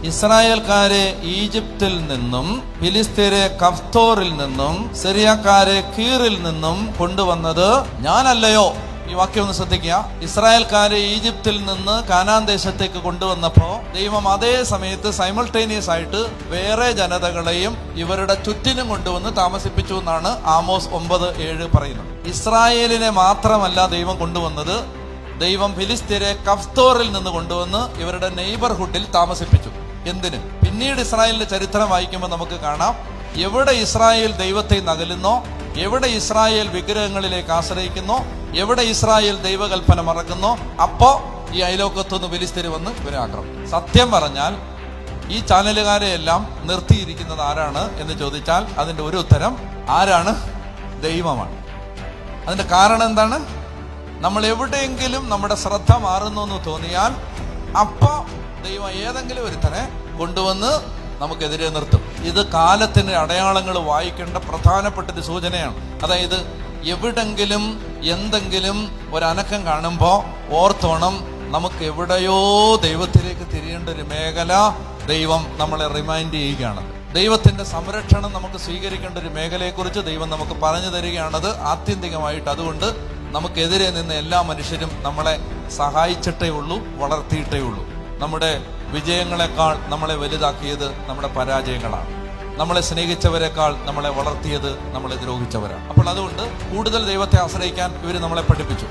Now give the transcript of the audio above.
ഇസ്രായേൽക്കാരെ ഈജിപ്തിൽ നിന്നും ഫിലിസ്തീരെ കഫ്തോറിൽ നിന്നും സിറിയക്കാരെ കീറിൽ നിന്നും കൊണ്ടുവന്നത് ഞാനല്ലയോ? ഈ വാക്യം ഒന്ന് ശ്രദ്ധിക്കുക. ഇസ്രായേൽക്കാരെ ഈജിപ്തിൽ നിന്ന് കാനാൻ ദേശത്തേക്ക് കൊണ്ടുവന്നപ്പോ ദൈവം അതേ സമയത്ത് സൈമൾട്ടേനിയസ് ആയിട്ട് വേറെ ജനതകളെയും ഇവരുടെ ചുറ്റിനും കൊണ്ടുവന്ന് താമസിപ്പിച്ചു എന്നാണ് ആമോസ് 9:7 പറയുന്നത്. ഇസ്രായേലിനെ മാത്രമല്ല ദൈവം കൊണ്ടുവന്നത്, ദൈവം ഫിലിസ്തീരെ കഫ്തോറിൽ നിന്ന് കൊണ്ടുവന്ന് ഇവരുടെ നെയ്ബർഹുഡിൽ താമസിപ്പിച്ചു. എന്തിന്? പിന്നീട് ഇസ്രായേലിന്റെ ചരിത്രം വായിക്കുമ്പോൾ നമുക്ക് കാണാം, എവിടെ ഇസ്രായേൽ ദൈവത്തെ നകലുന്നോ, എവിടെ ഇസ്രായേൽ വിഗ്രഹങ്ങളിലേക്ക് ആശ്രയിക്കുന്നോ, എവിടെ ഇസ്രായേൽ ദൈവകൽപ്പന മറക്കുന്നോ, അപ്പോ ഈ അയലോക്കത്തുനിന്ന് ഫിലിസ്തീർ വന്ന് ഇവരെ ആക്രമിക്കും. സത്യം പറഞ്ഞാൽ ഈ ചാനലുകാരെ എല്ലാം നിർത്തിയിരിക്കുന്നത് ആരാണ് എന്ന് ചോദിച്ചാൽ അതിന്റെ ഒരു ഉത്തരം ആരാണ്? ദൈവമാണ്. അതിന്റെ കാരണം എന്താണ്? നമ്മൾ എവിടെയെങ്കിലും നമ്മുടെ ശ്രദ്ധ മാറുന്നു എന്ന് തോന്നിയാൽ അപ്പോ ദൈവം ഏതെങ്കിലും ഒരുത്തനെ കൊണ്ടുവന്ന് നമുക്കെതിരെ നിർത്തും. ഇത് കാലത്തിന്റെ അടയാളങ്ങൾ വായിക്കേണ്ട പ്രധാനപ്പെട്ട ഒരു സൂചനയാണ്. അതായത് എവിടെങ്കിലും എന്തെങ്കിലും ഒരനക്കം കാണുമ്പോൾ ഓർത്തോണം, നമുക്ക് എവിടെയോ ദൈവത്തിലേക്ക് തിരിയേണ്ട ഒരു മേഖല ദൈവം നമ്മളെ റിമൈൻഡ് ചെയ്യുകയാണ്. ദൈവത്തിന്റെ സംരക്ഷണം നമുക്ക് സ്വീകരിക്കേണ്ട ഒരു മേഖലയെക്കുറിച്ച് ദൈവം നമുക്ക് പറഞ്ഞു തരികയാണത് ആത്യന്തികമായിട്ട്. അതുകൊണ്ട് നമുക്കെതിരെ നിന്ന് എല്ലാ മനുഷ്യരും നമ്മളെ സഹായിച്ചിട്ടേ ഉള്ളൂ, വളർത്തിയിട്ടേ ഉള്ളൂ. നമ്മുടെ വിജയങ്ങളെക്കാൾ നമ്മളെ വലുതാക്കിയത് നമ്മുടെ പരാജയങ്ങളാണ്. നമ്മളെ സ്നേഹിച്ചവരെക്കാൾ നമ്മളെ വളർത്തിയത് നമ്മളെ ദ്രോഹിച്ചവരാണ്. അപ്പോൾ അതുകൊണ്ട് കൂടുതൽ ദൈവത്തെ ആശ്രയിക്കാൻ ഇവർ നമ്മളെ പഠിപ്പിച്ചു.